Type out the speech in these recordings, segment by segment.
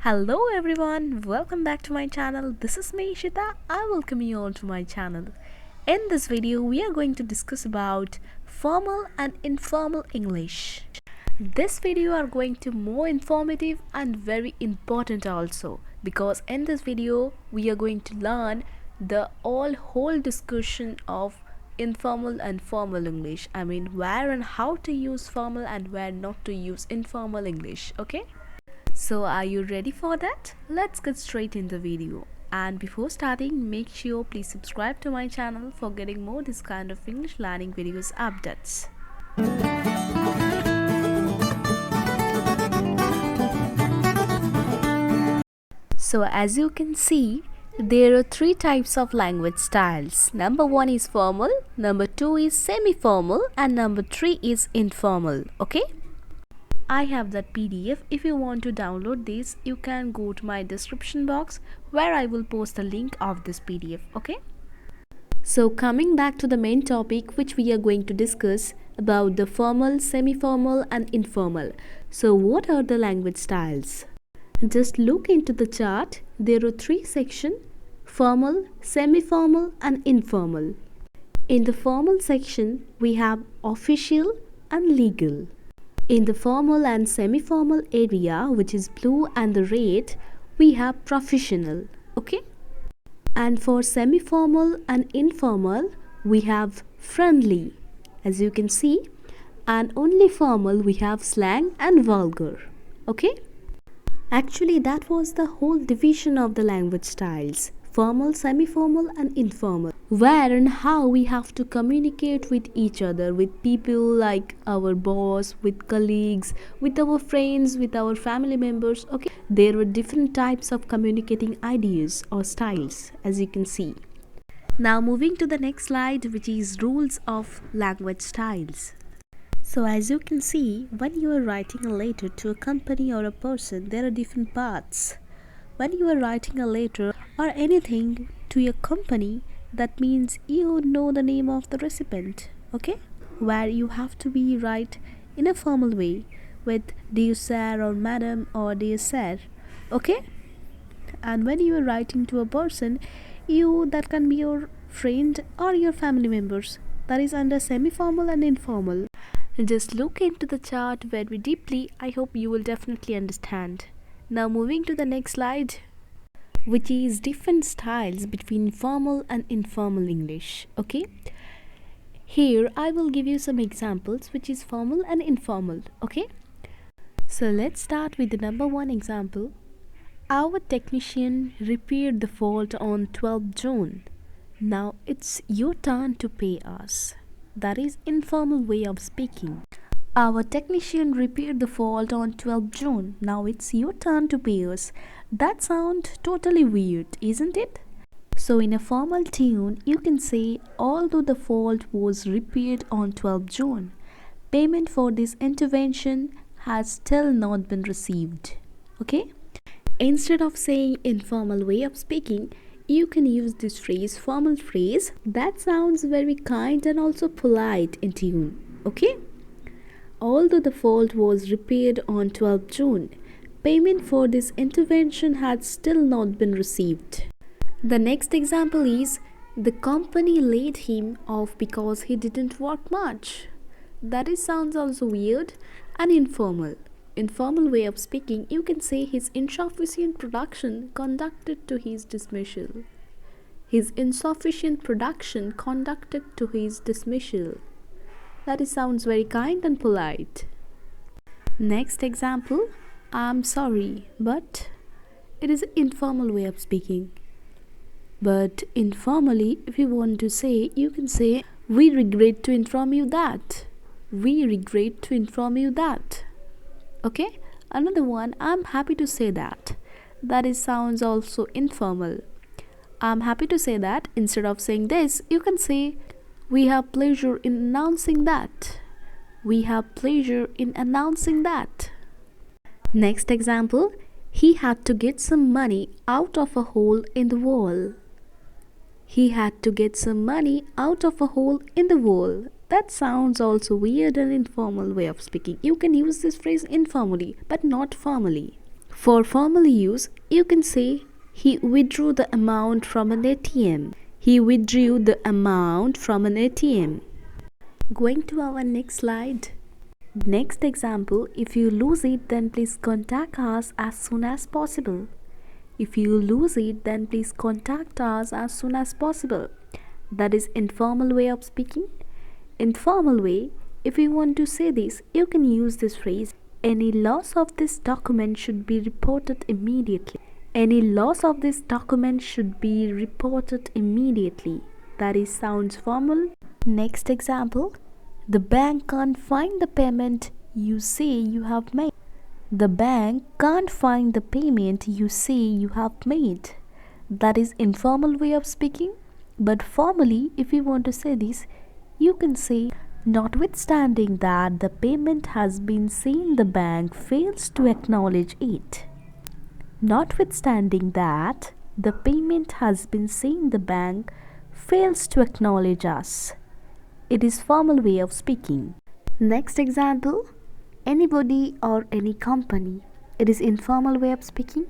Hello everyone, welcome back to my channel. This is me Ishita. I welcome you all to my channel. In this video, we are going to discuss about formal and informal English. This video are going to more informative and very important also because in this video we are going to learn the whole discussion of informal and formal English. I mean where and how to use formal and where not to use informal English. Okay? So are you ready for that? Let's get straight in the video. And before starting, make sure please subscribe to my channel for getting more this kind of English learning videos updates. So as you can see, there are three types of language styles. Number 1 is formal, number 2 is semi-formal, and number 3 is informal. Okay? I have that PDF. If you want to download this, you can go to my description box where I will post the link of this PDF. Okay? So coming back to the main topic which we are going to discuss about the formal, semi-formal and informal. So what are the language styles? Just look into the chart. There are three sections: formal, semi-formal and informal. In the formal section, we have official and legal. In the formal and semi-formal area, which is blue and the red, we have professional. Okay? And for semi-formal and informal, we have friendly, as you can see. And only formal, we have slang and vulgar. Okay? Actually, that was the whole division of the language styles: formal, semi-formal and informal. Where and how we have to communicate with each other, with people like our boss, with colleagues, with our friends, with our family members. Okay, there were different types of communicating ideas or styles, as you can see. Now moving to the next slide, which is rules of language styles. So as you can see, when you are writing a letter to a company or a person, there are different parts. When you are writing a letter or anything to your company, that means you know the name of the recipient, okay? Where you have to be write in a formal way with dear sir or madam or dear sir, okay? And when you are writing to a person, that can be your friend or your family members. That is under semi-formal and informal. Just look into the chart very deeply. I hope you will definitely understand. Now moving to the next slide, which is different styles between formal and informal English. Okay, here I will give you some examples which is formal and informal. Okay, so let's start with the number 1 example. Our technician repaired the fault on 12th June. Now it's your turn to pay us. That is informal way of speaking. Our technician repaired the fault on 12th June. Now it's your turn to pay us. That sounds totally weird, isn't it? So in a formal tune, you can say, although the fault was repaired on 12th June, payment for this intervention has still not been received. Okay? Instead of saying informal way of speaking, you can use this phrase, formal phrase. That sounds very kind and also polite in tune. Okay? Although the fault was repaired on 12th June, payment for this intervention had still not been received. The next example is, the company laid him off because he didn't work much. Sounds also weird and informal. Informal way of speaking, you can say his insufficient production conducted to his dismissal. His insufficient production conducted to his dismissal. Sounds very kind and polite. Next example, I'm sorry, but it is an informal way of speaking. But informally, if you want to say, you can say, we regret to inform you that. We regret to inform you that. Okay? Another one, I'm happy to say that. Sounds also informal. I'm happy to say that. Instead of saying this, you can say, we have pleasure in announcing that. We have pleasure in announcing that. Next example, he had to get some money out of a hole in the wall. He had to get some money out of a hole in the wall. That sounds also weird and informal way of speaking. You can use this phrase informally, but not formally. For formal use, you can say he withdrew the amount from an ATM. He withdrew the amount from an ATM. Going to our next slide. Next example, if you lose it, then please contact us as soon as possible. If you lose it, then please contact us as soon as possible. That is informal way of speaking. Informal way, if you want to say this, you can use this phrase, any loss of this document should be reported immediately. Any loss of this document should be reported immediately. That is sounds formal. Next example, the bank can't find the payment you say you have made. The bank can't find the payment you say you have made. That is informal way of speaking. But formally, if you want to say this, you can say, notwithstanding that the payment has been seen, the bank fails to acknowledge it. Notwithstanding that the payment has been seen, the bank fails to acknowledge us. It is formal way of speaking. Next example, anybody or any company. It is informal way of speaking.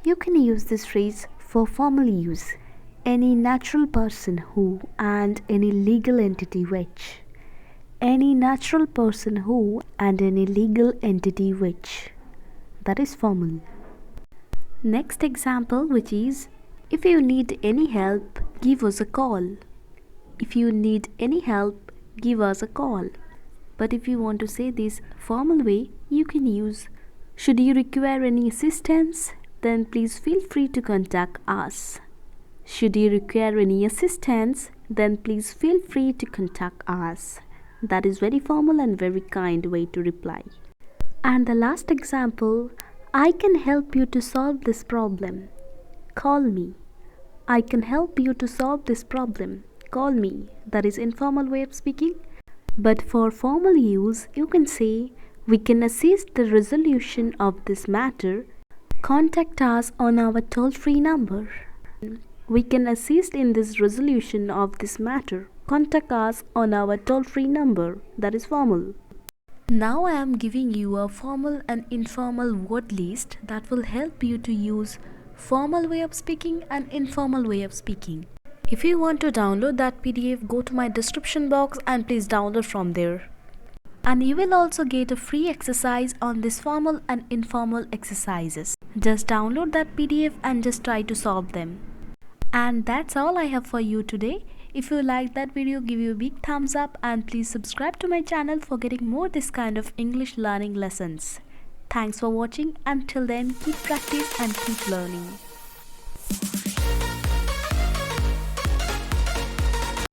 You can use this phrase for formal use. Any natural person who and any legal entity which. Any natural person who and any legal entity which. That is formal. Next example, which is, if you need any help, give us a call. If you need any help, give us a call. But if you want to say this formal way, you can use, should you require any assistance, then please feel free to contact us. Should you require any assistance, then please feel free to contact us. That is very formal and very kind way to reply. And the last example, I can help you to solve this problem. Call me. I can help you to solve this problem. Call me. That is informal way of speaking. But for formal use, you can say, we can assist the resolution of this matter. Contact us on our toll-free number. We can assist in this resolution of this matter. Contact us on our toll-free number. That is formal. Now I am giving you a formal and informal word list that will help you to use formal way of speaking and informal way of speaking. If you want to download that PDF, go to my description box and please download from there. And you will also get a free exercise on this formal and informal exercises. Just download that PDF and just try to solve them. And that's all I have for you today. If you like that video, give you a big thumbs up and please subscribe to my channel for getting more this kind of English learning lessons. Thanks for watching. Until then, keep practice and keep learning.